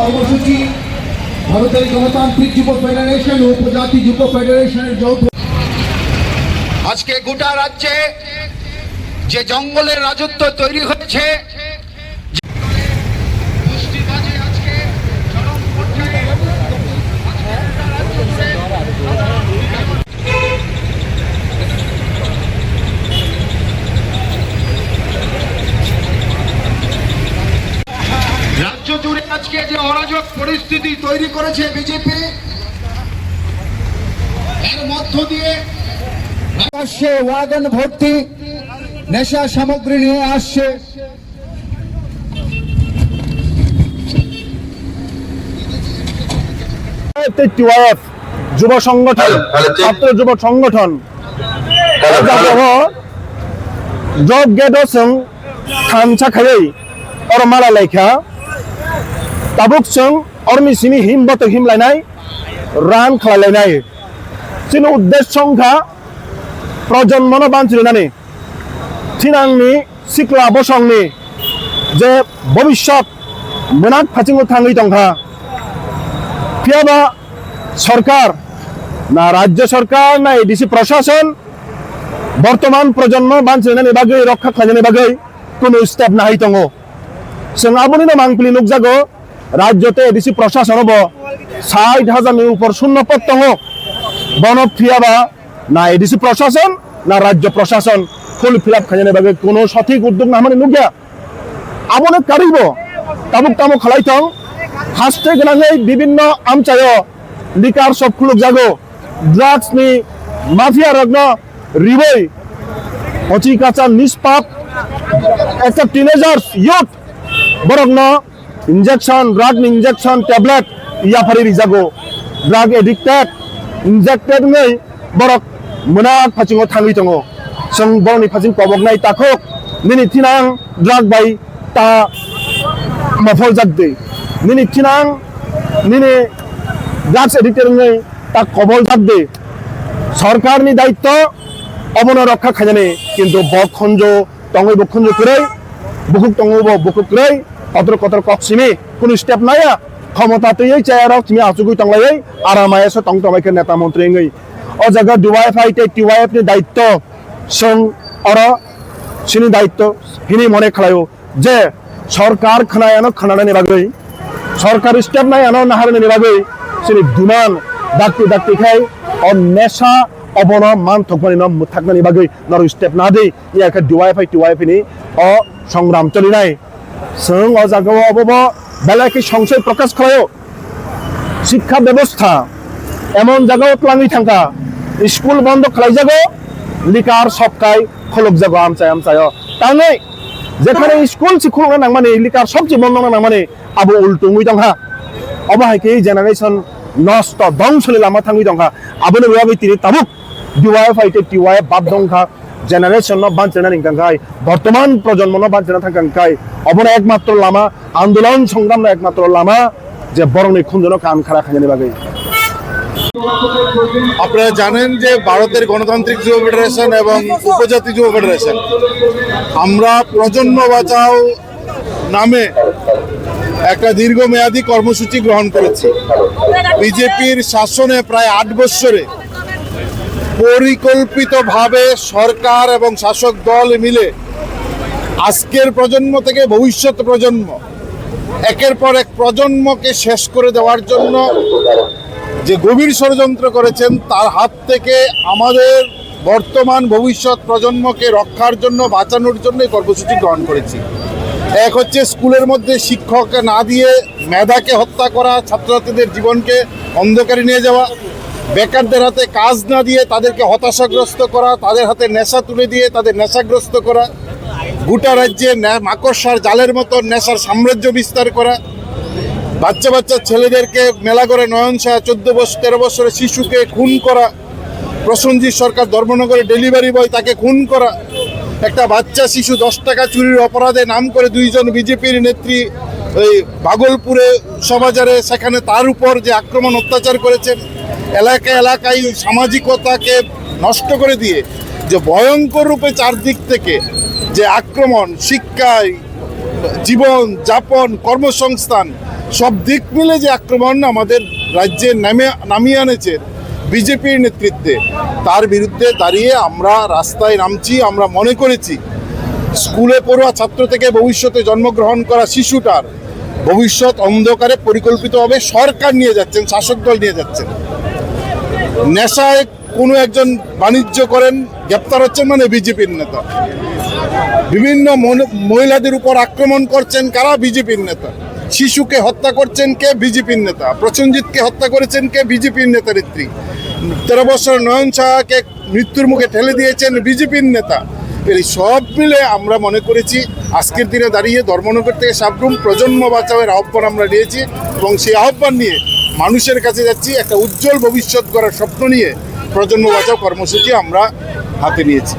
কর্মসূচি ভারতের গণতান্ত্রিক যুব ফেডারেশন ও উপজাতি যুব ফেডারেশনের যৌথ। আজকে গোটা রাজ্যে যে জঙ্গলের রাজত্ব তৈরি হয়েছে, রাজ্য জুড়ে আজকে যে অরাজক পরিস্থিতি তৈরি করেছে বিজেপি, এর মধ্য দিয়ে আসছে ওয়াগন ভর্তি নেশা সামগ্রী নিয়ে আসছে। যুব সংগঠন, ছাত্র যুব সংগঠন জব গেট খানसा खायै और माला लाइखा ताबुक जों अरमि सिनि हिमबत हिमलायनाय रान खालायनाय जोंनि उद्देश्य संखा प्रजन्मनो बानसिनानै थिनांनि सिख्ला बसंनि जे भबिष्यत मोनाक फाथिङाव थाङै दंखा फियाबा सरकार ना राज्य सरकार ना एडिसि प्रशासन बर्तमान प्रजन्म बानसिनानै बागै रक्षा खालामनायनि बागै কোনো স্টেপ নাই দङ जों आबुनिनो मांगपिलि नुकजागो राज्यते एडिसि प्रशासन हब 60,000 ऊपर शून्य पद दङ बन फियाबा ना एडिसि प्रशासन ना राज्य प्रशासन फुल फिलआप खालामनाय बागै कोनो सঠিক उद्योग ना माने नुगिया आबनो कारिब ताबुक तामो खालायथं हासते गोनाङै विभिन्न आमचायो लिकार सब खुलुक जागो ड्राग्स नि माफिया रग्न रिबै अचि काचा निष्पाप একটা টিনেজার্স ইয়ুথ বরগ্ন ইনজেকশন ড্রাগ ইনজেকশন ট্যাবলেট ইয়াফারি রিজাগো ড্রাগ এডিক্টেড ইনজেক্টেড नै বরক মোনাক ফাচিङाव थाङै दङ जों बरनि फाचिं कबगनाय ताखोक मिनि थिनां ड्राग बाय ता मफल जागदै मिनि थिनां मिनि ड्राग्स एडिक्टेड नै ता कबल जागदै सरकारनि दायित्व अबन रक्षा खालामनाय किन्तु बखन्ज तंगै बखन्ज करै बुकुक तंगै बुकुक करै कतर कतर कक्सिमी कुनु स्टेप नाया क्षमता तयै चायाराव तिमी आचुगै तंगलायै आरामायासो तंगतमायखो नेता मन्त्री ngै अ जागा डिवाइएफआई ते टिवाइएफ नि दायित्व जों अर सिनि दायित्व हिनि मने खालायो जे सरकार खनायानो खनानायनि बागै सरकार स्टेप नायानो नाहारनायनि बागै सिनि दुमान दाक्ति दाक्तिखाय अ नेशा अबन मान थकमानि नाम मुथाकनानि बागै नर स्टेप ना दे याखा डिवाइएफआई टिवाइएफ नि अ संग्राम चलिनाय जों अ जागाव अबब बेलाखि संशय प्रकाश खालायो शिक्षा व्यवस्था एमन जागाव क्लाङै थांगा स्कुल बन्द खालायजागो लिकार सबकाय खलक जागो आमचाय ताङै जेखाने स्कुल सिखुलना नांमाने लिकार सबजि बन्द नांमाने आबो उल्टुङै दंहा अबाहायखि जेनारेशन नष्ट ध्वंसनि लामा थाङै दंहा आबोनो बेबायदि तिनि ताबुक डिवाइएफआई ते टिवाइएफ बाद दंखा जेनारेशन न बानचना निंगांखाय वर्तमान प्रजन्म न बानचना थांगांखाय अबन एकमात्र लामा आंदोलन संग्राम न एकमात्र लामा जे बरंनि खुंजनो कान खारा खायनि बागै আপনারা জানেন যে ভারতের গণতান্ত্রিক যুব ফেডারেশন এবং উপজাতি যুব ফেডারেশন আমরা প্রজন্ম বাঁচাও নামে একটা দীর্ঘমেয়াদী কর্মসূচি গ্রহণ করেছি। বিজেপির শাসনে প্রায় 8 বছরে পরিকল্পিতভাবে সরকার এবং শাসক দল মিলে আজকের প্রজন্ম থেকে ভবিষ্যৎ প্রজন্ম একের পর এক প্রজন্মকে শেষ করে দেওয়ার জন্য যে গভীর ষড়যন্ত্র করেছেন, তার হাত থেকে আমাদের বর্তমান ভবিষ্যৎ প্রজন্মকে রক্ষার জন্য বাঁচানোর জন্য এই কর্মসূচি গ্রহণ করেছি। এক হচ্ছে স্কুলের মধ্যে শিক্ষককে না দিয়ে মেধাকে হত্যা করা, ছাত্রছাত্রীদের জীবনকে অন্ধকারে নিয়ে যাওয়া, বেকারদের হাতে কাজ না দিয়ে তাদেরকে হতাশাগ্রস্ত করা, তাদের হাতে নেশা তুলে দিয়ে তাদের নেশাগ্রস্ত করা, গোটা রাজ্যে মাকড়সার জালের মতো নেশার সাম্রাজ্য বিস্তার করা, বাচ্চা বাচ্চা ছেলেদেরকে মেলা করে নয়নশা 14-13 বছরের শিশুকে খুন করা, প্রসেনজিৎ সরকার ধর্মনগরে ডেলিভারি বয় তাকে খুন করা, একটা বাচ্চা শিশু 10 টাকা চুরির অপরাধে নাম করে 2 জন বিজেপির নেত্রী ওই ভাগলপুরে সমাজারে সেখানে তার উপর যে আক্রমণ অত্যাচার করেছেন, এলাকায় এলাকায় সামাজিকতাকে নষ্ট করে দিয়ে যে ভয়ঙ্কর রূপে চারদিক থেকে যে আক্রমণ শিক্ষায় জীবন যাপন, কর্মসংস্থান সব দিক মিলে যে আক্রমণ আমাদের রাজ্যে নামিয়ে আনেছে বিজেপির নেতৃত্বে, তার বিরুদ্ধে দাঁড়িয়ে আমরা রাস্তায় নামছি। আমরা মনে করেছি স্কুলে পড়ুয়া ছাত্র থেকে ভবিষ্যতে জন্মগ্রহণ করা শিশুটার ভবিষ্যৎ অন্ধকারে পরিকল্পিতভাবে সরকার নিয়ে যাচ্ছেন, শাসক দল নিয়ে যাচ্ছেন। নেশায় কোনো একজন বাণিজ্য করেন, গ্রেপ্তার হচ্ছেন মানে বিজেপির নেতা। বিভিন্ন মহিলাদের উপর আক্রমণ করছেন কারা? বিজেপির নেতা। শিশুকে হত্যা করছেন কে? বিজেপির নেতা। প্রসেনজিৎকে হত্যা করেছেন কে? বিজেপির নেতা নেত্রী। 13 বছর নয়ন সাহাকে মৃত্যুর মুখে ঠেলে দিয়েছেন বিজেপির নেতা। এই সব মিলে আমরা মনে করেছি আজকের দিনে দাঁড়িয়ে ধর্মনগর থেকে সাবরুম প্রজন্ম বাঁচাওয়ের আহ্বান আমরা নিয়েছি এবং সেই আহ্বান নিয়ে মানুষের কাছে যাচ্ছি। একটা উজ্জ্বল ভবিষ্যৎ গড়ার স্বপ্ন নিয়ে প্রজন্ম বাঁচাও কর্মসূচি আমরা হাতে নিয়েছি।